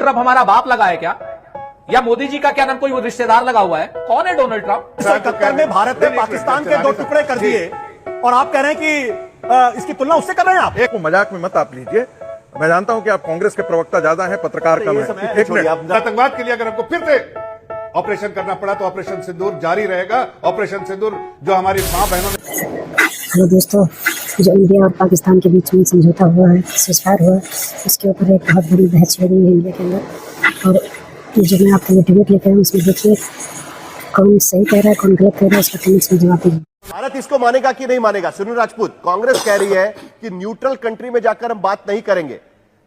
Trump हमारा बाप लगा है क्या? या मोदी जी का क्या नाम कोई रिश्तेदार लगा हुआ है? कौन है डोनाल्ड ट्रंप? 1971 में भारत ने पाकिस्तान के 2 टुकड़े कर दिए और आप कह रहे हैं कि इसकी तुलना उससे कर रहे हैं आप? एक मजाक में मत आप लीजिए। मैं जानता हूं कि आप कांग्रेस के प्रवक्ता ज्यादा हैं, पत्रकार कम हैं। एक मिनट, आतंकवाद के लिए अगर हमको फिर से ऑपरेशन करना पड़ा तो ऑपरेशन सिंदूर जारी रहेगा। ऑपरेशन सिंदूर जो हमारी मां बहनों ने। हेलो दोस्तों, जो इंडिया और पाकिस्तान के बीच में समझौता हुआ है, सीज़फायर हुआ है, उसके ऊपर एक बहुत बड़ी बहस हो रही है इंडिया के अंदर। और ये जो मैं आपको ट्वीट लेकर हूँ उसमें देखिए कौन सही कह रहा है कौन गलत कह रहा है, उसका कमेंट्स में जवाब दीजिए। भारत इसको मानेगा कि नहीं मानेगा? सुनील राजपूत, कांग्रेस कह रही है कि न्यूट्रल कंट्री में जाकर हम बात नहीं करेंगे,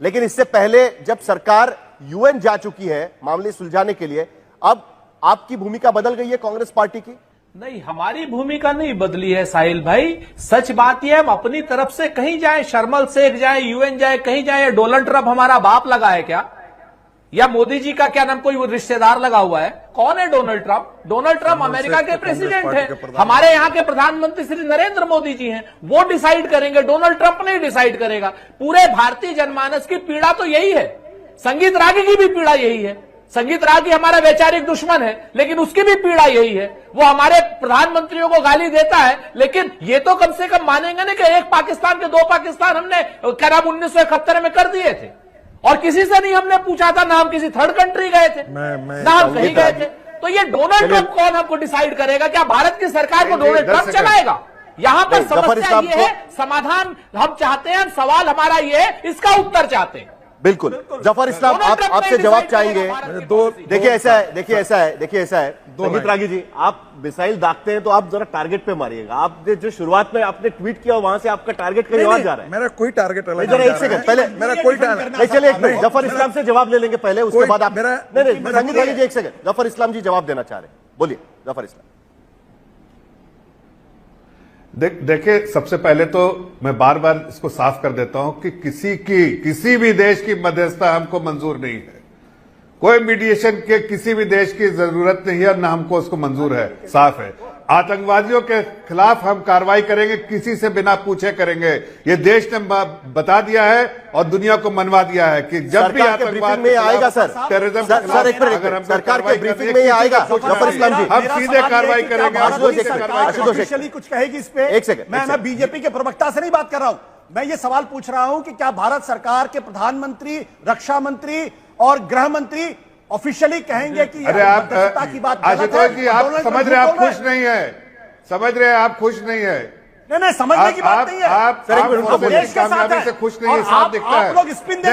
लेकिन इससे पहले जब सरकार यूएन जा चुकी है मामले सुलझाने के लिए, अब आपकी भूमिका बदल गई है कांग्रेस पार्टी की? नहीं, हमारी भूमिका नहीं बदली है साहिल भाई। सच बात यह है, हम अपनी तरफ से कहीं जाए, शर्मल शेख जाए, यूएन जाए, कहीं जाए, डोनाल्ड ट्रंप हमारा बाप लगा है क्या? या मोदी जी का क्या नाम कोई रिश्तेदार लगा हुआ है? कौन है Donald Trump? Donald Trump America के प्रेसिडेंट हैं। हमारे यहाँ के प्रधानमंत्री श्री नरेंद्र मोदी जी हैं, वो डिसाइड करेंगे, डोनाल्ड ट्रंप नहीं डिसाइड करेगा। पूरे भारतीय जनमानस की पीड़ा तो यही है, संगीत रागी की भी पीड़ा यही है। संगीत रागी हमारा वैचारिक दुश्मन है, लेकिन उसकी भी पीड़ा यही है। वो हमारे प्रधानमंत्रियों को गाली देता है, लेकिन ये तो कम से कम मानेंगे ना कि एक पाकिस्तान के 2 पाकिस्तान हमने क्या नाम 1971 में कर दिए थे, और किसी से नहीं हमने पूछा था, ना हम किसी थर्ड कंट्री गए थे, ना हम कहीं गए थे। तो ये डोनाल्ड ट्रंप कौन हमको डिसाइड करेगा? क्या भारत की सरकार को डोनाल्ड ट्रंप चलाएगा? यहाँ पर समस्या ये है, समाधान हम चाहते हैं, सवाल हमारा ये है, इसका उत्तर चाहते हैं। बिल्कुल जफर इस्लाम, आपसे जवाब चाहेंगे। देखिए ऐसा है संगीत रागी जी, आप मिसाइल दागते हैं तो आप जरा टारगेट पे मारिएगा। आप जो शुरुआत में आपने ट्वीट किया वहां से आपका टारगेट कहीं और जा रहा है। मेरा कोई टारगेट अलग नहीं, एक सेकंड पहले मेरा कोई टारगेट नहीं, चलिए एक मिनट, जफर इस्लाम से जवाब ले लेंगे पहले, उसके बाद आप। नहीं, संगीत रागी जी एक सेकंड, जफर इस्लाम जी जवाब देना चाह रहे हैं, बोलिए जफर इस्लाम। देखिए, सबसे पहले तो मैं बार बार इसको साफ कर देता हूं कि किसी भी देश की मध्यस्थता हमको मंजूर नहीं है। कोई मीडिएशन के किसी भी देश की जरूरत नहीं है, ना हमको उसको मंजूर है। साफ है, आतंकवादियों के खिलाफ हम कार्रवाई करेंगे, किसी से बिना पूछे करेंगे। ये देश ने बता दिया है और दुनिया को मनवा दिया है कि जब भी आतंकवाद में आएगा सर, टेररिज्म सर एक मिनट, सरकार के ब्रीफिंग में आएगा जफर इस्लाम जी, हम सीधे कार्रवाई करेंगे। ऑफिशियली कुछ कहेगी इस पे? एक सेकंड, मैं बीजेपी के प्रवक्ता से नहीं बात कर रहा हूं, मैं ये सवाल पूछ रहा हूं कि क्या भारत सरकार के प्रधानमंत्री, रक्षा मंत्री और गृह मंत्री ऑफिशियली कहेंगे कि अरे आप की बात आशुतोष जी, आप समझ रहे आप खुश नहीं है, समझ रहे आप खुश नहीं है। नहीं, समझने की बात नहीं है। आप कामयाबी से खुश नहीं है, साफ दिखता है।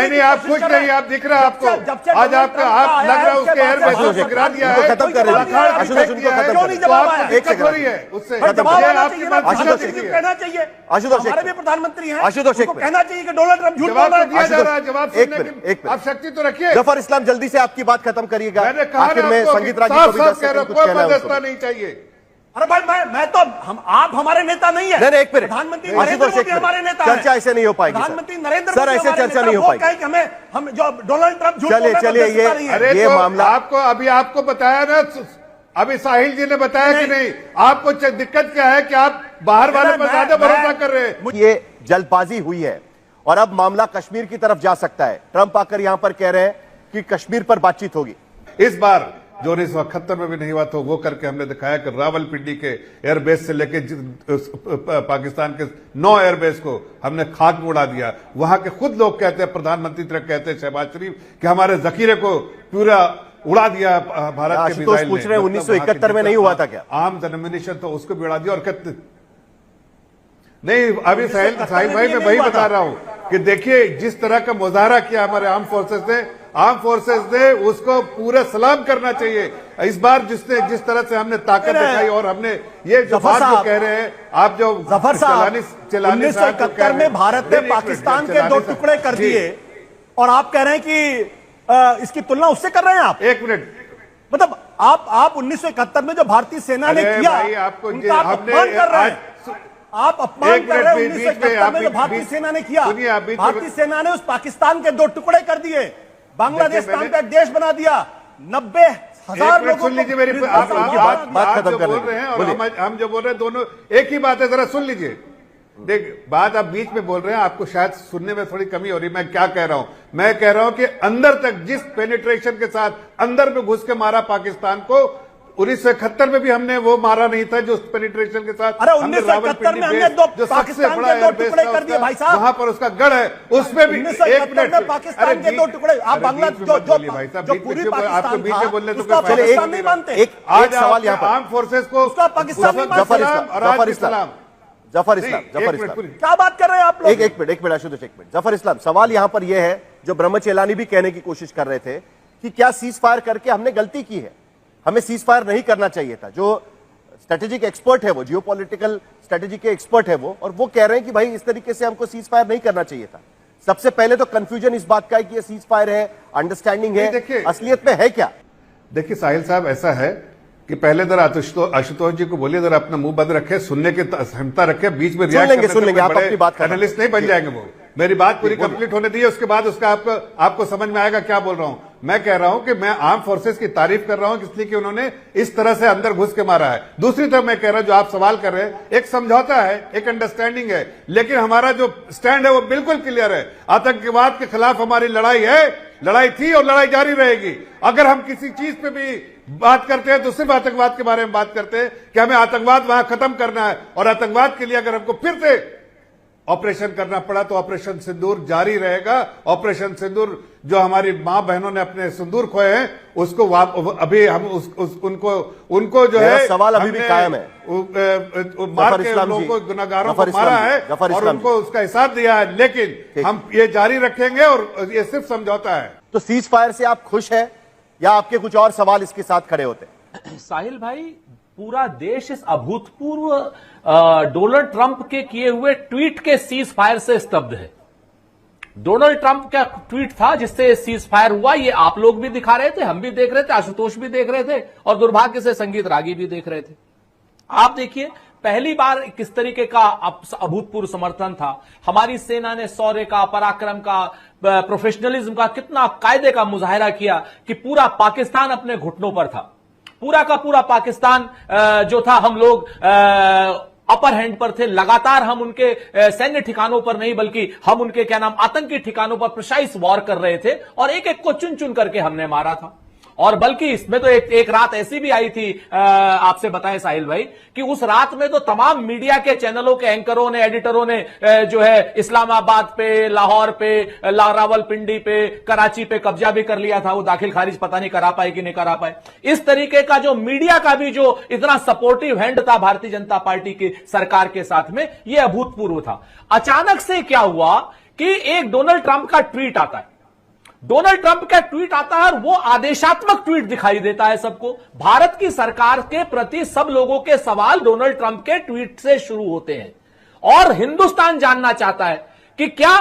नहीं, आप खुश नहीं, आप दिख रहा है आपको। आज आप लग रहा है उसके एयरबेस को गिरा दिया है, खत्म कर रहे हैं। आशुतोष उनको खत्म कर तो आपको दिक्कत हो रही है उससे। कहना चाहिए आशुतोष भी प्रधानमंत्री हैं, आशुतोष कहना चाहिए कि डोनाल्ड ट्रंप झूठ बोल रहा है। दिया जा रहा है जवाब। एक आप शक्ति तो रखिए। जफर इस्लाम जल्दी से आपकी बात खत्म करिएगा। मैंने कहा आखिर में संगीत रागी को भी 10 सेकंड कुछ कहना है उसको। नहीं चाहिए। अरे भाई मैं तो आप हमारे नेता नहीं है। नहीं, एक मिनट, प्रधानमंत्री नरेंद्र मोदी हमारे नेता हैं। चर्चा ऐसे नहीं हो पाएगी प्रधानमंत्री नरेंद्र मोदी, सर ऐसे चर्चा नहीं हो पाएगी। हम जो डोनाल्ड ट्रंप झूठ बोल रहे हैं, चलिए ये मामला आपको बताया ना, अभी साहिल जी ने बताया कि नहीं, आपको दिक्कत क्या है कि आप बाहर वाले पर ज्यादा भरोसा कर रहे हैं। ये जल्दबाजी हुई है और अब मामला कश्मीर की तरफ जा सकता है। ट्रंप आकर यहां पर कह रहे हैं कि कश्मीर पर बातचीत होगी। इस बार जो 1971 में भी नहीं हुआ तो वो करके हमने दिखाया कि रावलपिंडी के एयरबेस से लेके पाकिस्तान के 9 एयरबेस को हमने खाक में उड़ा दिया। वहां के खुद लोग कहते हैं, प्रधानमंत्री तक कहते हैं शहबाज शरीफ, कि हमारे जखीरे को पूरा उड़ा दिया भारत के मिसाइल ने। पूछ रहे हैं 1971 में नहीं हुआ था क्या? आर्म्स एंड एम्यूनिशन तो उसको भी उड़ा दिया। और कहते नहीं, अभी साहिल भाई मैं वही बता रहा हूं कि देखिए जिस तरह का मुजाहरा किया हमारे आर्म फोर्सेस ने उसको पूरा सलाम करना चाहिए। इस बार जिस तरह से हमने ताकत दिखाई, और हमने ये जो बात जो कह रहे हैं आप, जो जफर साहब 1971 में भारत ने पाकिस्तान के 2 टुकड़े कर दिए और आप कह रहे हैं कि इसकी तुलना उससे कर रहे हैं आप? एक मिनट, मतलब आप 1971 में जो भारतीय सेना ने किया उनका आप अपमान कर रहे हैं। आप अपमान कर रहे हैं 1971 में जो भारतीय सेना ने किया। भारतीय सेना ने उस पाकिस्तान के 2 टुकड़े कर दिए, बांग्लादेश नाम का एक देश बना दिया, 90,000 लोगों को। सुन लीजिए मेरी बात खत्म कर रहे हैं, और हम जो बोल रहे हैं दोनों एक ही बात है, जरा सुन लीजिए। देख, बात आप बीच में बोल रहे हैं, आपको शायद सुनने में थोड़ी कमी हो रही है। मैं क्या कह रहा हूं? मैं कह रहा हूं कि अंदर तक जिस पेनिट्रेशन के साथ अंदर में घुस के मारा पाकिस्तान को, 1971 में भी हमने वो मारा नहीं था जो पेनिट्रेशन के साथ। अरे 1971 में हमने जो पाकिस्तान के 2 टुकड़े कर दिए भाई साहब, वहां पर उसका गढ़ है, उसमें भी 1971 में पाकिस्तान के 2 टुकड़े। आप बांग्लादेश जो पूरी पाकिस्तान बीच में बोलने तो पाकिस्तान नहीं मानते। एक सवाल यहाँ पर, आर्म फोर्सेस को उसका पाकिस्तान नहीं मानते। जफर इस्लाम क्या बात कर रहे हैं आप लोग? एक मिनट आशुतोष, एक मिनट। जफर इस्लाम, सवाल यहां पर यह है, जो ब्रह्मचेलानी भी कहने की कोशिश कर रहे थे कि क्या सीज फायर करके हमने गलती की है, हमें सीज फायर नहीं करना चाहिए था। जो स्ट्रेटेजिक एक्सपर्ट है, वो जियोपॉलिटिकल स्ट्रेटेजी के एक्सपर्ट है वो, और वो कह रहे हैं कि भाई इस तरीके से हमको सीज फायर नहीं करना चाहिए था। सबसे पहले तो कंफ्यूजन इस बात का है कि ये सीज फायर है, अंडरस्टैंडिंग है, असलियत में है क्या? देखिए साहिल साहब, ऐसा है कि पहले जरा आशुतोष जी को बोलिए जरा अपना मुंह बंद रखे, सुनने की क्षमता रखे, बीच में सुन लेंगे, आप अपनी बात करें। एनालिस्ट नहीं बन जाएंगे वो। मेरी बात पूरी कंप्लीट होने दीजिए, उसके बाद उसका आपको समझ में आएगा क्या बोल रहा हूं। मैं कह रहा हूं कि मैं आर्म फोर्सेस की तारीफ कर रहा हूं इसलिए कि उन्होंने इस तरह से अंदर घुस के मारा है। दूसरी तरफ मैं कह रहा हूं, जो आप सवाल कर रहे हैं, एक समझौता है, एक अंडरस्टैंडिंग है, लेकिन हमारा जो स्टैंड है वो बिल्कुल क्लियर है। आतंकवाद के खिलाफ हमारी लड़ाई है, लड़ाई थी और लड़ाई जारी रहेगी। अगर हम किसी चीज पे भी बात करते हैं तो सिर्फ आतंकवाद के बारे में बात करते हैं कि हमें आतंकवाद वहां खत्म करना है, और आतंकवाद के लिए अगर हमको फिर से ऑपरेशन करना पड़ा तो ऑपरेशन सिंदूर जारी रहेगा। ऑपरेशन सिंदूर, जो हमारी मां बहनों ने अपने सिंदूर खोए हैं, उसको अभी हम उनको जो है, सवाल अभी भी कायम है। मार के लोगों को, गुनाहगारों को मारा है और उनको उसका हिसाब दिया है, लेकिन हम ये जारी रखेंगे और ये सिर्फ समझौता है। तो सीज फायर से आप खुश हैं या आपके कुछ और सवाल इसके साथ खड़े होते हैं? साहिल भाई, पूरा देश इस अभूतपूर्व डोनाल्ड ट्रंप के किए हुए ट्वीट के सीज फायर से स्तब्ध है। डोनाल्ड ट्रंप का ट्वीट था जिससे सीज फायर हुआ, ये आप लोग भी दिखा रहे थे, हम भी देख रहे थे, आशुतोष भी देख रहे थे, और दुर्भाग्य से संगीत रागी भी देख रहे थे। आप देखिए, पहली बार किस तरीके का अभूतपूर्व समर्थन था। हमारी सेना ने शौर्य का, पराक्रम का, प्रोफेशनलिज्म का, कितना कायदे का मुजाहिरा किया कि पूरा पाकिस्तान अपने घुटनों पर था। पूरा का पूरा पाकिस्तान जो था, हम लोग अपर हैंड पर थे। लगातार हम उनके सैन्य ठिकानों पर नहीं, बल्कि हम उनके क्या नाम आतंकी ठिकानों पर प्रिसाइज वॉर कर रहे थे, और एक एक को चुन चुन करके हमने मारा था। और बल्कि इसमें तो एक रात ऐसी भी आई थी, आपसे बताएं साहिल भाई, कि उस रात में तो तमाम मीडिया के चैनलों के एंकरों ने, एडिटरों ने जो है इस्लामाबाद पे, लाहौर पे, रावलपिंडी पे, कराची पे कब्जा भी कर लिया था। वो दाखिल खारिज पता नहीं करा पाए कि नहीं करा पाए। इस तरीके का जो मीडिया का भी जो इतना सपोर्टिव हैंड था भारतीय जनता पार्टी की सरकार के साथ में, यह अभूतपूर्व था। अचानक से क्या हुआ कि एक डोनाल्ड ट्रंप का ट्वीट आता है। डोनाल्ड ट्रंप का ट्वीट आता है और वो आदेशात्मक ट्वीट दिखाई देता है सबको। भारत की सरकार के प्रति सब लोगों के सवाल डोनाल्ड ट्रंप के ट्वीट से शुरू होते हैं, और हिंदुस्तान जानना चाहता है कि क्या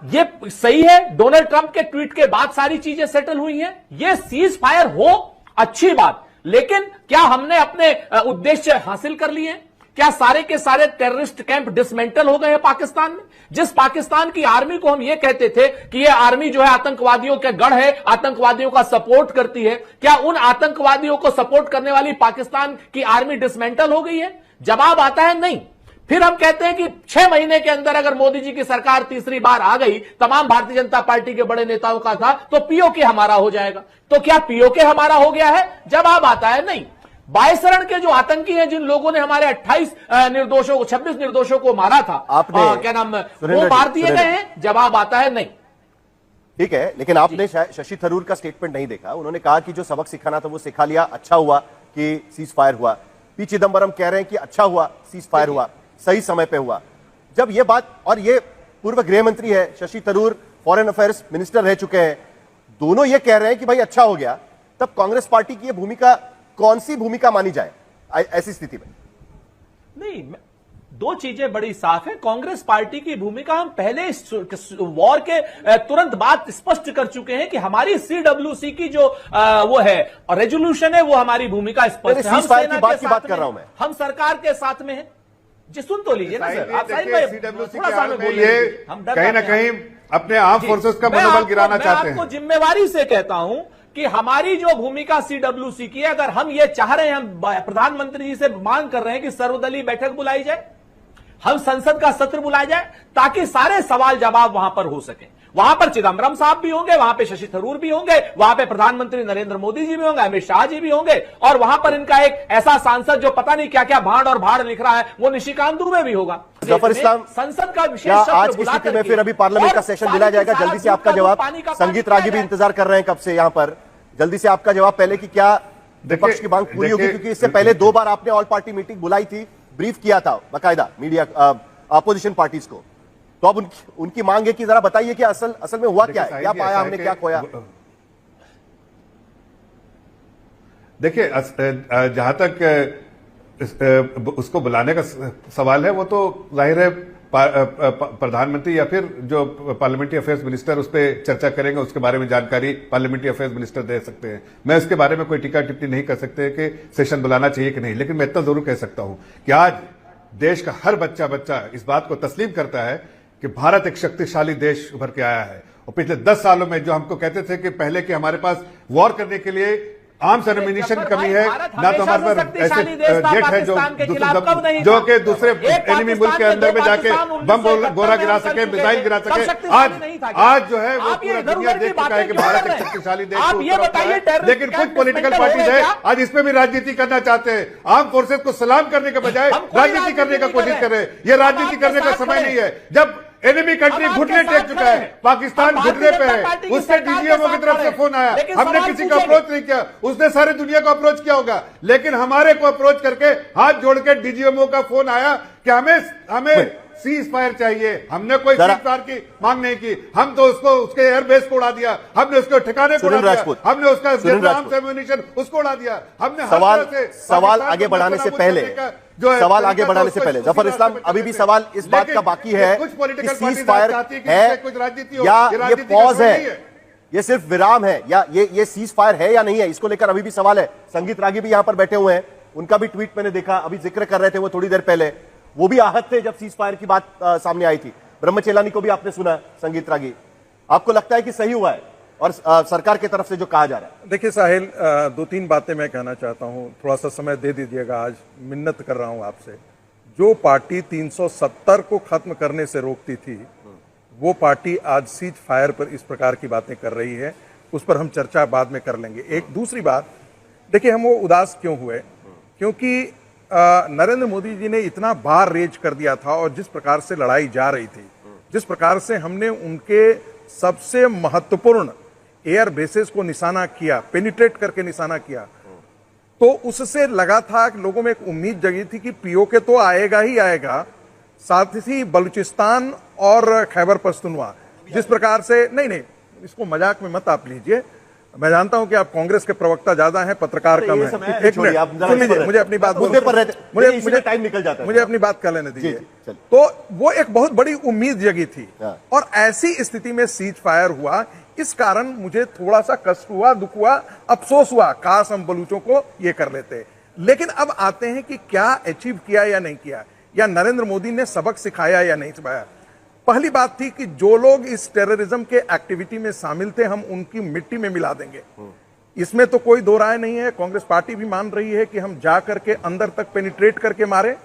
ये सही है, डोनाल्ड ट्रंप के ट्वीट के बाद सारी चीजें सेटल हुई हैं, ये सीज फायर हो, अच्छी बात, लेकिन क्या हमने अपने उद्देश्य हासिल कर लिए? क्या सारे के सारे टेररिस्ट कैंप डिसमेंटल हो गए हैं पाकिस्तान में? जिस पाकिस्तान की आर्मी को हम ये कहते थे कि ये आर्मी जो है आतंकवादियों के गढ़ है, आतंकवादियों का सपोर्ट करती है, क्या उन आतंकवादियों को सपोर्ट करने वाली पाकिस्तान की आर्मी डिसमेंटल हो गई है? जवाब आता है नहीं। फिर हम कहते हैं कि 6 महीने के अंदर अगर मोदी जी की सरकार तीसरी बार आ गई, तमाम भारतीय जनता पार्टी के बड़े नेताओं का था, तो पीओके हमारा हो जाएगा। तो क्या पीओके हमारा हो गया है? जवाब आता है नहीं। बायसरण के जो आतंकी हैं, जिन लोगों ने हमारे 26 निर्दोषों को मारा था, क्या नाम, वो मार दिए गए हैं? जवाब आता है नहीं। ठीक है, लेकिन आपने शशि थरूर का स्टेटमेंट नहीं देखा। उन्होंने कहा कि जो सबक सिखाना था वो सिखा लिया, अच्छा हुआ कि सीज फायर हुआ। पी चिदंबरम कह रहे हैं कि अच्छा हुआ सीज फायर हुआ, सही समय पे हुआ। जब ये बात, और ये पूर्व गृह मंत्री है Shashi Tharoor, foreign affairs minister रह चुके हैं, दोनों ये कह रहे हैं कि भाई अच्छा हो गया, तब कांग्रेस पार्टी की ये भूमिका कौन सी भूमिका मानी जाए ऐसी स्थिति में? नहीं, दो चीजें बड़ी साफ है। कांग्रेस पार्टी की भूमिका हम पहले वॉर के तुरंत बाद स्पष्ट कर चुके हैं कि हमारी CWC की जो वो है और रेजोल्यूशन है, वो हमारी भूमिका स्पष्ट है। हम सेना की बात कर रहा हूं मैं, हम सरकार के साथ में है। जी सुन तो लीजिए ना सर, आप कहीं ना कहीं अपने आर्म फोर्सेस का मनोबल गिराना चाहते हैं। आपको जिम्मेवारी से कहता हूं कि हमारी जो भूमिका CWC की है, अगर हम ये चाह रहे हैं, हम प्रधानमंत्री जी से मांग कर रहे हैं कि सर्वदलीय बैठक बुलाई जाए, हम संसद का सत्र बुलाया जाए ताकि सारे सवाल जवाब वहां पर हो सके। वहां पर चिदम्बरम साहब भी होंगे, वहां पे शशि थरूर भी होंगे, वहां पे प्रधानमंत्री नरेंद्र मोदी जी भी होंगे, अमित शाह जी भी होंगे, और वहां पर इनका एक ऐसा सांसद जो पता नहीं क्या क्या भाड़ और भाड़ लिख रहा है वो निशिकांत दुबे भी होगा। जफर इस्लाम, संसद का विशेष आज की स्थिति में फिर अभी पार्लियामेंट का सेशन दिलाया जाएगा, जल्दी से आपका जवाब। संगीत रागी भी इंतजार कर रहे हैं कब से यहां पर, जल्दी से आपका जवाब पहले कि क्या विपक्ष की मांग पूरी होगी, क्योंकि इससे पहले 2 बार आपने ऑल पार्टी मीटिंग बुलाई थी, ब्रीफ किया था बाकायदा मीडिया अपोजिशन पार्टीज को, तो अब उनकी मांग है कि जरा बताइए कि असल में हुआ क्या है, क्या पाया हमने, क्या खोया। देखिए, जहां तक उसको बुलाने का सवाल है वो तो जाहिर है प्रधानमंत्री या फिर जो पार्लियामेंट्री अफेयर्स मिनिस्टर उस पर चर्चा करेंगे, उसके बारे में जानकारी पार्लियामेंट्री अफेयर्स मिनिस्टर दे सकते हैं। मैं इसके बारे में कोई टीका टिप्पणी नहीं कर सकते कि सेशन बुलाना चाहिए कि नहीं, लेकिन मैं इतना जरूर कह सकता हूं कि आज देश का हर बच्चा इस बात को तस्लीम करता है कि भारत एक शक्तिशाली देश उभर के आया है। और पिछले 10 सालों में जो हमको कहते थे कि पहले कि हमारे पास वॉर करने के लिए आर्म्स एमिनिशन कमी है, ना तो हमारे पास ऐसे जेट है जो कि दूसरे एनिमी मुल्क के अंदर में जाके बम गोला गिरा सके, मिसाइल गिरा सके। आज जो है वो पूरा दुनिया देख चुका है कि भारत एक शक्तिशाली देश। लेकिन कुछ पॉलिटिकल पार्टीज है आज इसमें भी राजनीति करना चाहते हैं, आर्म फोर्सेस को सलाम करने के बजाय राजनीति करने का कोशिश कर रहे हैं। ये राजनीति करने का समय नहीं है। जब एनिमी कंट्री घुटने टेक चुका है, पाकिस्तान घुटने पे है, उससे डीजीएमओ की तरफ से फोन आया, हमने किसी को अप्रोच नहीं किया, उसने सारी दुनिया को अप्रोच किया होगा, लेकिन हमारे को अप्रोच करके हाथ जोड़ के डीजीएमओ का फोन आया कि हमें सीज फायर चाहिए। हमने कोई सीज फायर की मांग नहीं की, हम तो उसके एयरबेस को उड़ा दिया, हमने उसके ठिकाने को उड़ा दिया, हमने उसका एम्यूनिशन उसको उड़ा दिया। हमने सवाल आगे बढ़ाने से पहले जफर इस्लाम, अभी भी सवाल इस बात का बाकी है कि सीज फायर है या ये पॉज है, ये सिर्फ विराम है, या ये सीज फायर है या नहीं है, इसको लेकर अभी भी सवाल है। संगीत रागी भी यहां पर बैठे हुए हैं, उनका भी ट्वीट मैंने देखा, अभी जिक्र कर रहे थे वो थोड़ी देर पहले, वो भी आहत थे जब सीज फायर की बात सामने आई थी। ब्रह्मचेलानी को भी आपने सुना, संगीत रागी, आपको लगता है कि सही हुआ है और सरकार की तरफ से जो कहा जा रहा है? देखिए साहिल, 2-3 बातें मैं कहना चाहता हूं, थोड़ा सा समय दे दीजिएगा, आज मिन्नत कर रहा हूं आपसे। जो पार्टी 370 को खत्म करने से रोकती थी, वो पार्टी आज सीज फायर पर इस प्रकार की बातें कर रही है, उस पर हम चर्चा बाद में कर लेंगे। एक दूसरी बात, देखिए हम वो उदास क्यों हुए, क्योंकि नरेंद्र मोदी जी ने इतना बार रेज कर दिया था, और जिस प्रकार से लड़ाई जा रही थी, जिस प्रकार से हमने उनके सबसे महत्वपूर्ण एयर बेसेस को निशाना किया, पेनिट्रेट करके निशाना किया, तो उससे लगा था कि लोगों में एक उम्मीद जगी थी कि पीओके तो आएगा ही आएगा, साथ ही बलूचिस्तान और खैबर पख्तूनख्वा जिस प्रकार से, नहीं इसको मजाक में मत आप लीजिए, मैं जानता हूं कि आप कांग्रेस के प्रवक्ता ज्यादा हैं, पत्रकार कम है। एक मिनट सुन लीजिए, मुझे अपनी बात मुझे टाइम निकल जाता है, मुझे अपनी बात कर लेने दीजिए। तो वो एक बहुत बड़ी उम्मीद जगी थी, और ऐसी स्थिति में सीज फायर हुआ। इस कारण मुझे थोड़ा सा कष्ट हुआ, दुख हुआ, अफसोस हुआ, काश हम बलूचों को ये कर लेते। लेकिन अब आते हैं कि क्या अचीव किया या नहीं किया, या नरेंद्र मोदी ने सबक सिखाया या नहीं सिखाया। पहली बात थी कि जो लोग इस टेररिज्म के एक्टिविटी में शामिल थे, हम उनकी मिट्टी में मिला देंगे, इसमें तो कोई दो राय नहीं है। कांग्रेस पार्टी भी मान रही है कि हम जा करके अंदर तक पेनिट्रेट करके मारे।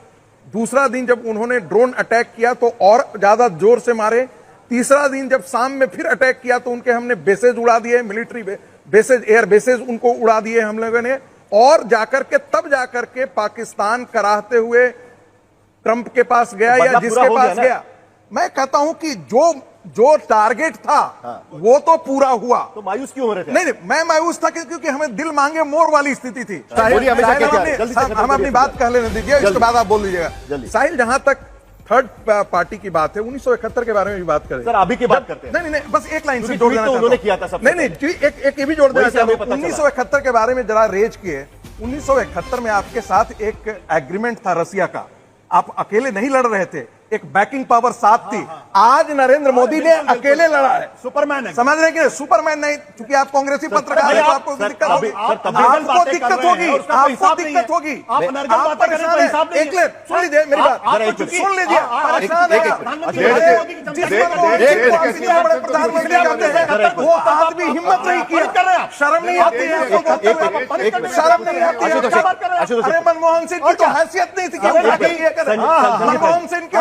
दूसरा दिन जब उन्होंने ड्रोन अटैक किया तो और ज्यादा जोर से मारे। तीसरा दिन जब शाम में फिर अटैक किया तो उनके हमने बेसेज उड़ा दिए, मिलिट्री बेसेज, एयर बेसेज उनको उड़ा दिए हम लोगों ने, और जाकर के तब जाकर के पाकिस्तान कराहते हुए ट्रंप के पास गया या जिसके पास गया। मैं कहता हूं कि जो टारगेट था वो तो पूरा हुआ, तो मायूस क्यों हो रहे थे? नहीं, मैं मायूस था क्योंकि हमें दिल मांगे मोर वाली स्थिति थी। हम अपनी बात कह लेने दीजिए, इसके बाद आप बोल लीजिएगा। साहिल, जहां तक थर्ड पार्टी की बात है, 1971 के बारे में भी बात करें। सर अभी की बात करते हैं। नहीं, बस एक लाइन से जोड़ देना, उन्होंने किया था सब। नहीं, एक ये भी जोड़ देना चाहता हूं। 1971 के बारे में जरा रेज किए। 1971 में आपके साथ एक एग्रीमेंट था रसिया का, आप अकेले नहीं लड़ रहे थे, एक बैकिंग पावर साथ थी। आज नरेंद्र मोदी ने अकेले लड़ा है, सुपरमैन है, समझ रहे कि सुपरमैन नहीं, क्योंकि आप कांग्रेसी पत्रकार हैं, आपको दिक्कत होगी, आपको दिक्कत होगी, आपको दिक्कत होगी, आप परेशान हैं। एक मिनट सुन लीजिए मेरी बात, सुन लीजिए, परेशान है प्रधानमंत्री कहते हैं, वो आदमी हिम्मत नहीं किया, शर्म नहीं आती है, शर्म नहीं आती है। अरे मनमोहन सिंह की तो हैसियत नहीं थी कि मनमोहन सिंह की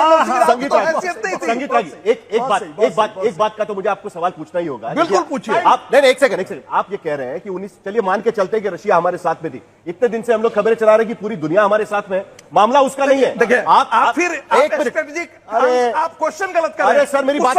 एक बात का तो मुझे आपको सवाल पूछना ही होगा। बिल्कुल पूछिए आप। नहीं, एक सेकंड, आप ये कह रहे हैं कि 19, चलिए मान के चलते कि रशिया हमारे साथ में थी, इतने दिन से हम लोग खबरें चला रहे हैं कि पूरी दुनिया हमारे साथ में, मामला उसका नहीं है। देखिए आप फिर एक स्ट्रेटेजिक, अरे आप क्वेश्चन गलत कर रहे हैं। अरे सर मेरी बात,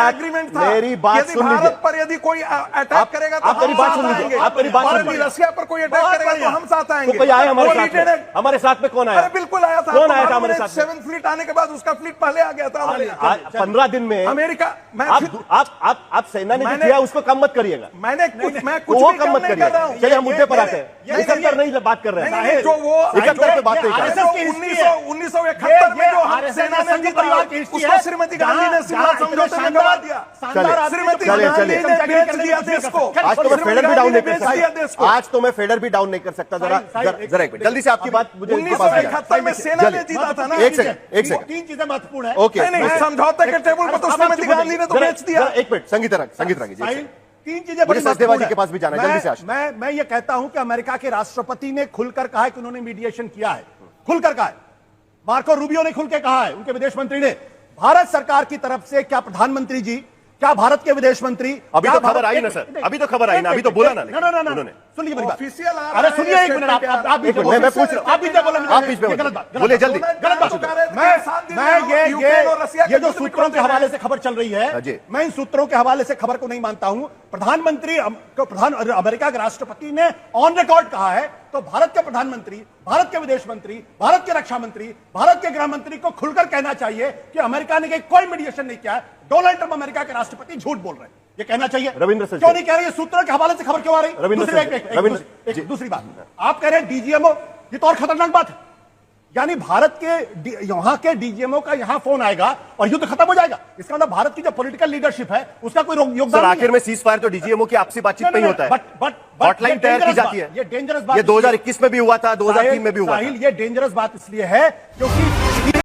एग्रीमेंट था, मेरी बात सुन लीजिए। भारत पर यदि कोई अटैक करेगा तो आप मेरी बात सुन लीजिए, आप मेरी बात सुन लीजिए। रशिया पर कोई अटैक करेगा तो हम साथ आएंगे। कोई आया हमारे साथ में? हमारे साथ में कौन आया? अरे बिल्कुल आया था। कौन आया था हमारे साथ में? 7th फ्लीट आने के बाद उसका फ्लीट पहले आ गया था हमारे यहाँ। 15 दिन में अमेरिका, आप सेना ने जो किया उसको कम मत करिएगा। मैं कुछ वो भी कम मत नहीं कर रहा हूँ। करिए। चलिए हम मुद्दे पर आते हैं, 71 नहीं बात कर रहे हैं, जो वो 71 पे बात नहीं कर रहे हैं। 1971 में जो सेना ने जीता, उसको श्रीमती गांधी ने शिमला समझौते में गवा दिया। श्रीमती गांधी ने बेच दिया देश को। आज तो मैं फेडर भी डाउन नहीं कर देश को। सकता, आज तो मैं फेडर भी डाउन नहीं कर सकता। जरा एक मिनट जल्दी से आपकी बात मुझे 1971 में सेना ने जीता था ना। एक सेकंड, तीन चीजें महत्वपूर्ण है। ओके, नहीं, समझौते के टेबल पर तो श्रीमती गांधी ने तो बेच दिया। एक मिनट, संगीत रागी जी, तीन चीजें बड़ी सचदेवाजी के पास भी जाना है, जल्दी से आशा। मैं ये कहता हूं कि अमेरिका के राष्ट्रपति ने खुलकर कहा है कि उन्होंने मीडिएशन किया है, खुलकर कहा है। मार्को रूबियो ने खुल के कहा है, उनके विदेश मंत्री ने। भारत सरकार की तरफ से क्या प्रधानमंत्री जी, क्या भारत के विदेश मंत्री, अभी तो खबर आई ना सर, अभी तो खबर आई ना, अभी तो बोला ना उन्होंने। सुनिए मेरी बात, ऑफिशियल अरे सुनिए एक मिनट, आप बीच में बोल रहे हैं। मैं पूछ रहा हूं, आप बीच में बोल रहे हैं। आप बीच में गलत बात, बोलिए जल्दी। गलत बात। मैं ये जो सूत्रों के हवाले से खबर चल रही है, मैं इन सूत्रों के हवाले से खबर को नहीं मानता हूं। प्रधानमंत्री, अमेरिका के राष्ट्रपति ने ऑन रिकॉर्ड कहा है, तो भारत के प्रधानमंत्री, भारत के विदेश मंत्री, भारत के रक्षा मंत्री, भारत के गृह मंत्री को खुलकर कहना चाहिए कि अमेरिका ने कोई मीडिएशन नहीं किया है। डोनाल्ड ट्रंप अमेरिका के राष्ट्रपति झूठ बोल रहे हैं, ये कहना चाहिए। रविंद्र सर क्यों नहीं कह रहे? ये सूत्रों के हवाले से खबर क्यों आ रही? दूसरी बात, आप कह रहे हैं डीजीएमओ, ये तो और खतरनाक बात है। यानी भारत के यहां के डीजीएमओ का यहां फोन आएगा और युद्ध खत्म हो जाएगा। इसका मतलब भारत की जो पॉलिटिकल लीडरशिप है उसका कोई योगदान नहीं है। आखिर में सीज फायर तो डीजीएमओ की आपसी बातचीत नहीं होता है, बट हॉटलाइन तैयार की जाती है। ये डेंजरस बात, ये 2021 में भी हुआ था, 2003 में भी हुआ था। ये डेंजरस बात इसलिए है क्योंकि